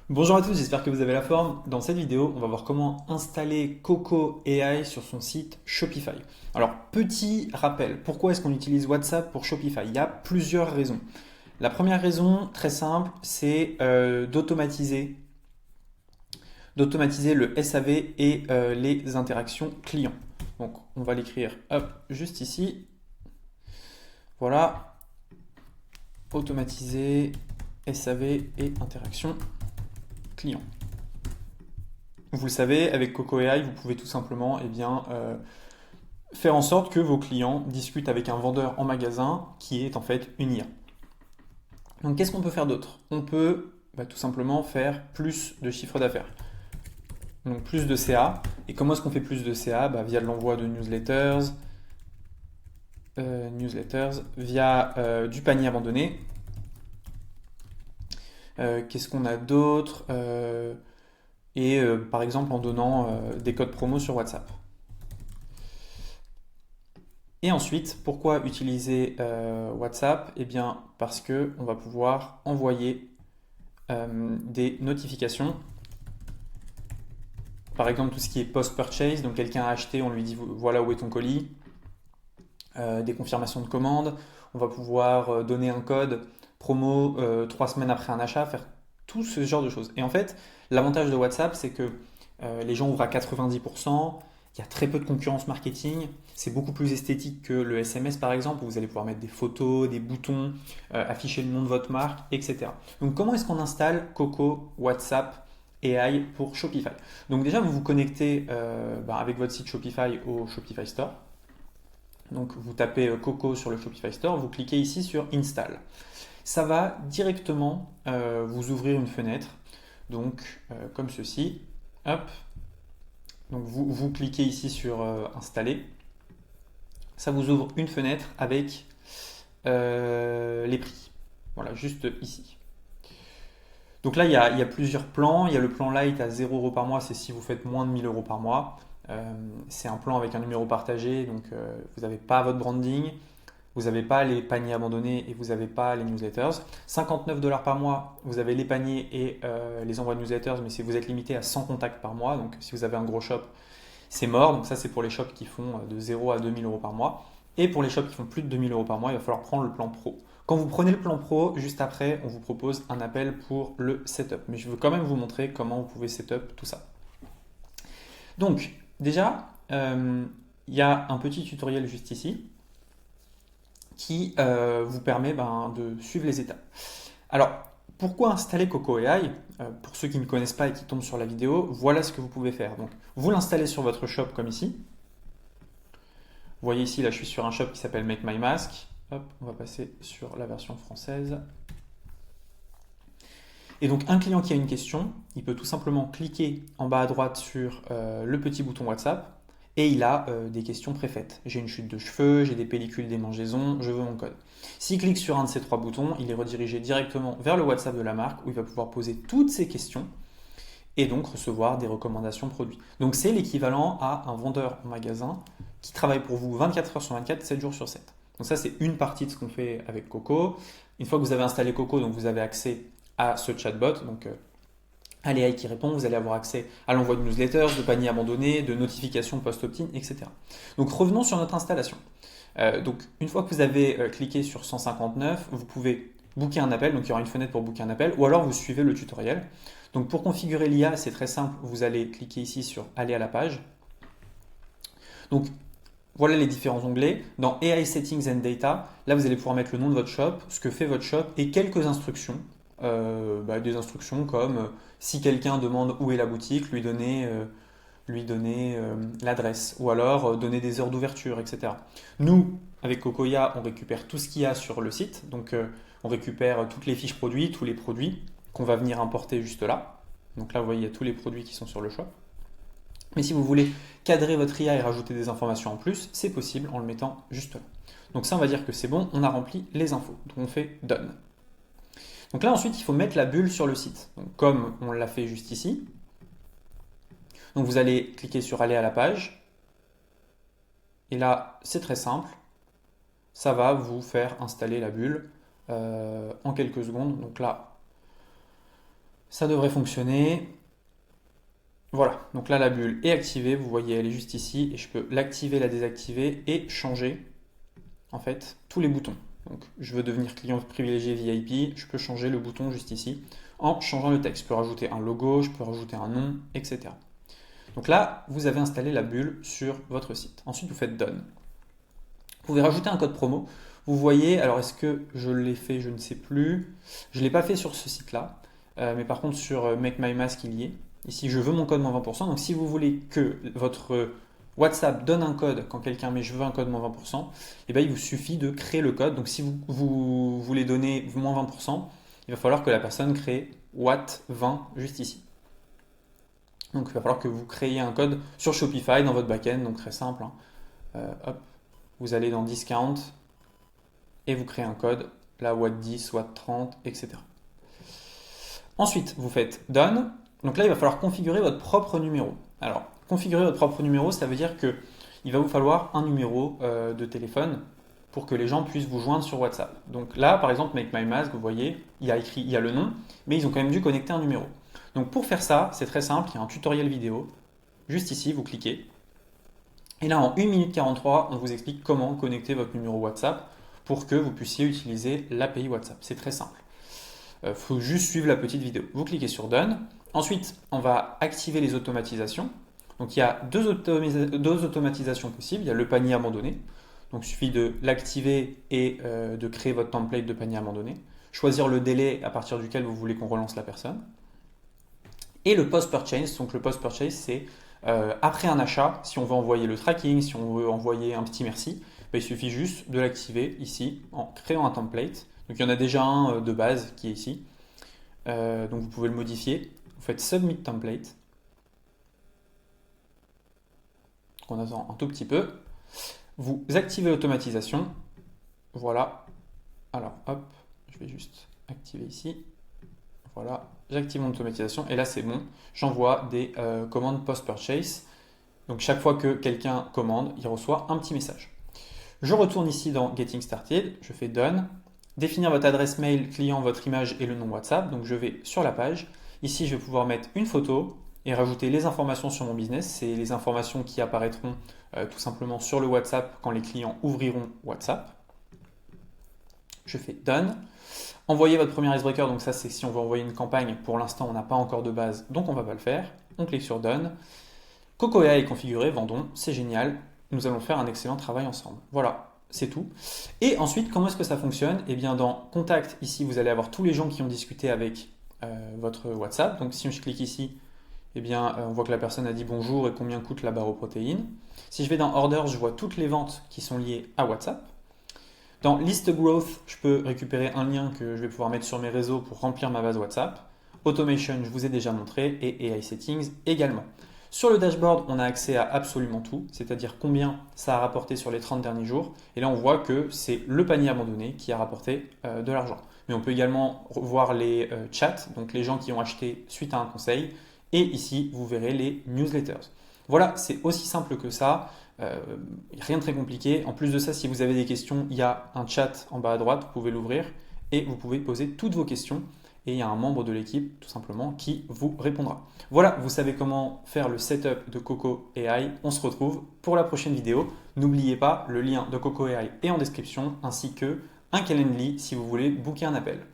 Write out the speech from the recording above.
Bonjour à tous, j'espère que vous avez la forme. Dans cette vidéo, on va voir comment installer Coco AI sur son site Shopify. Alors, petit rappel, pourquoi est-ce qu'on utilise WhatsApp pour Shopify? Il y a plusieurs raisons. La première raison, très simple, c'est d'automatiser le SAV et les interactions clients. Donc, on va l'écrire, hop, juste ici. Voilà, automatiser SAV et interactions clients. Vous le savez, avec Coco AI, vous pouvez tout simplement faire en sorte que vos clients discutent avec un vendeur en magasin qui est en fait une IA. Donc qu'est-ce qu'on peut faire d'autre? On peut tout simplement faire plus de chiffre d'affaires, donc plus de CA. Et comment est-ce qu'on fait plus de CA? Via de l'envoi de newsletters, via du panier abandonné. Qu'est-ce qu'on a d'autre? Par exemple en donnant des codes promo sur WhatsApp. Et ensuite, pourquoi utiliser WhatsApp? Eh bien, parce que on va pouvoir envoyer des notifications. Par exemple, tout ce qui est post-purchase, donc quelqu'un a acheté, on lui dit voilà où est ton colis. Des confirmations de commande. On va pouvoir donner un code promo 3 semaines après un achat, faire tout ce genre de choses. Et en fait, l'avantage de WhatsApp, c'est que les gens ouvrent à 90%, il y a très peu de concurrence marketing, c'est beaucoup plus esthétique que le SMS par exemple, où vous allez pouvoir mettre des photos, des boutons, afficher le nom de votre marque, etc. Donc comment est-ce qu'on installe Coco, WhatsApp AI pour Shopify? Donc déjà, vous vous connectez avec votre site Shopify au Shopify Store. Donc vous tapez Coco sur le Shopify Store, vous cliquez ici sur Install. Ça va directement vous ouvrir une fenêtre, donc comme ceci. Hop. Donc vous cliquez ici sur Installer. Ça vous ouvre une fenêtre avec les prix. Voilà, juste ici. Donc là, il y a plusieurs plans. Il y a le plan Light à 0 € par mois, c'est si vous faites moins de 1 000 € par mois. C'est un plan avec un numéro partagé, donc vous n'avez pas votre branding, vous n'avez pas les paniers abandonnés et vous n'avez pas les newsletters. 59 $ par mois, vous avez les paniers et les envois de newsletters, mais si vous êtes limité à 100 contacts par mois, donc si vous avez un gros shop, c'est mort. Donc ça, c'est pour les shops qui font de 0 à 2 000 € par mois. Et pour les shops qui font plus de 2 000 € par mois, il va falloir prendre le plan pro. Quand vous prenez le plan pro, juste après, on vous propose un appel pour le setup. Mais je veux quand même vous montrer comment vous pouvez setup tout ça. Donc, déjà, il y a un petit tutoriel juste ici qui vous permet de suivre les étapes. Alors, pourquoi installer Coco AI? Pour ceux qui ne connaissent pas et qui tombent sur la vidéo, voilà ce que vous pouvez faire. Donc, vous l'installez sur votre shop comme ici. Vous voyez ici, là, je suis sur un shop qui s'appelle Make My Mask. Hop, on va passer sur la version française. Et donc, un client qui a une question, il peut tout simplement cliquer en bas à droite sur le petit bouton WhatsApp et il a des questions préfaites. J'ai une chute de cheveux, j'ai des pellicules démangeaisons, je veux mon code. S'il clique sur un de ces trois boutons, il est redirigé directement vers le WhatsApp de la marque où il va pouvoir poser toutes ces questions et donc recevoir des recommandations produits. Donc c'est l'équivalent à un vendeur en magasin qui travaille pour vous 24 heures sur 24, 7 jours sur 7. Donc ça c'est une partie de ce qu'on fait avec Coco. Une fois que vous avez installé Coco, donc vous avez accès à ce chatbot, donc à l'AI qui répond, vous allez avoir accès à l'envoi de newsletters, de paniers abandonnés, de notifications post-opt-in, etc. Donc revenons sur notre installation. Donc une fois que vous avez cliqué sur 159, vous pouvez booker un appel, donc il y aura une fenêtre pour booker un appel, ou alors vous suivez le tutoriel. Donc pour configurer l'IA, c'est très simple, vous allez cliquer ici sur aller à la page. Donc voilà les différents onglets. Dans AI Settings and Data, là vous allez pouvoir mettre le nom de votre shop, ce que fait votre shop et quelques instructions. Des instructions comme si quelqu'un demande où est la boutique, lui donner l'adresse ou alors donner des heures d'ouverture, etc. Nous, avec Cocoya, on récupère tout ce qu'il y a sur le site. Donc, on récupère toutes les fiches produits, tous les produits qu'on va venir importer juste là. Donc là, vous voyez, il y a tous les produits qui sont sur le shop. Mais si vous voulez cadrer votre IA et rajouter des informations en plus, c'est possible en le mettant juste là. Donc ça, on va dire que c'est bon, on a rempli les infos. Donc on fait Done. Donc là, ensuite, il faut mettre la bulle sur le site. Donc, comme on l'a fait juste ici. Donc vous allez cliquer sur aller à la page. Et là, c'est très simple. Ça va vous faire installer la bulle en quelques secondes. Donc là, Ça devrait fonctionner. Voilà, donc là la bulle est activée, vous voyez elle est juste ici et je peux l'activer, la désactiver et changer en fait tous les boutons. Donc je veux devenir client privilégié VIP, je peux changer le bouton juste ici en changeant le texte. Je peux rajouter un logo, je peux rajouter un nom, etc. Donc là, vous avez installé la bulle sur votre site. Ensuite, vous faites Done. Vous pouvez rajouter un code promo. Vous voyez, alors est-ce que je l'ai fait, je ne sais plus. Je ne l'ai pas fait sur ce site-là, mais par contre sur Make My Mask, il y est. Ici, je veux mon code moins 20%. Donc si vous voulez que votre WhatsApp donne un code quand quelqu'un met je veux un code moins 20%, eh bien, il vous suffit de créer le code. Donc si vous voulez donner moins 20%, il va falloir que la personne crée Watt20 juste ici. Donc il va falloir que vous créiez un code sur Shopify dans votre backend, donc très simple, hein. Hop, vous allez dans Discount et vous créez un code, là Watt10, Watt30, etc. Ensuite, vous faites Done. Donc là, il va falloir configurer votre propre numéro. Alors, configurer votre propre numéro, ça veut dire que il va vous falloir un numéro de téléphone pour que les gens puissent vous joindre sur WhatsApp. Donc là, par exemple, Make My Mask, vous voyez, il y a le nom, mais ils ont quand même dû connecter un numéro. Donc pour faire ça, c'est très simple, il y a un tutoriel vidéo. Juste ici, vous cliquez. Et là, en 1 minute 43, on vous explique comment connecter votre numéro WhatsApp pour que vous puissiez utiliser l'API WhatsApp. C'est très simple. Il faut juste suivre la petite vidéo. Vous cliquez sur Done. Ensuite, on va activer les automatisations. Donc il y a deux automatisations possibles. Il y a le panier abandonné. Donc il suffit de l'activer et de créer votre template de panier abandonné. Choisir le délai à partir duquel vous voulez qu'on relance la personne. Et le post-purchase. Donc le post-purchase, c'est après un achat, si on veut envoyer le tracking, si on veut envoyer un petit merci, ben, il suffit juste de l'activer ici en créant un template. Donc il y en a déjà un de base qui est ici. Donc vous pouvez le modifier. Vous faites Submit Template. On attend un tout petit peu. Vous activez l'automatisation. Voilà. Alors hop, je vais juste activer ici. Voilà, j'active mon automatisation et là c'est bon. J'envoie des commandes post-purchase. Donc chaque fois que quelqu'un commande, il reçoit un petit message. Je retourne ici dans Getting Started. Je fais Done. Définir votre adresse mail client, votre image et le nom WhatsApp. Donc je vais sur la page. Ici, je vais pouvoir mettre une photo et rajouter les informations sur mon business. C'est les informations qui apparaîtront tout simplement sur le WhatsApp quand les clients ouvriront WhatsApp. Je fais Done. Envoyer votre premier icebreaker. Donc ça, c'est si on veut envoyer une campagne. Pour l'instant, on n'a pas encore de base, donc on ne va pas le faire. On clique sur Done. Coco AI est configuré, vendons, c'est génial. Nous allons faire un excellent travail ensemble. Voilà. C'est tout. Et ensuite, comment est-ce que ça fonctionne? Eh bien, dans Contact, ici, vous allez avoir tous les gens qui ont discuté avec votre WhatsApp. Donc, si je clique ici, eh bien, on voit que la personne a dit bonjour et combien coûte la barre aux protéines. Si je vais dans Orders, je vois toutes les ventes qui sont liées à WhatsApp. Dans List Growth, je peux récupérer un lien que je vais pouvoir mettre sur mes réseaux pour remplir ma base WhatsApp. Automation, je vous ai déjà montré, et AI Settings également. Sur le dashboard, on a accès à absolument tout, c'est-à-dire combien ça a rapporté sur les 30 derniers jours. Et là, on voit que c'est le panier abandonné qui a rapporté de l'argent. Mais on peut également voir les chats, donc les gens qui ont acheté suite à un conseil. Et ici, vous verrez les newsletters. Voilà, c'est aussi simple que ça. Rien de très compliqué. En plus de ça, si vous avez des questions, il y a un chat en bas à droite, vous pouvez l'ouvrir et vous pouvez poser toutes vos questions. Et il y a un membre de l'équipe, tout simplement, qui vous répondra. Voilà, vous savez comment faire le setup de Coco AI. On se retrouve pour la prochaine vidéo. N'oubliez pas, le lien de Coco AI est en description, ainsi que un Calendly si vous voulez booker un appel.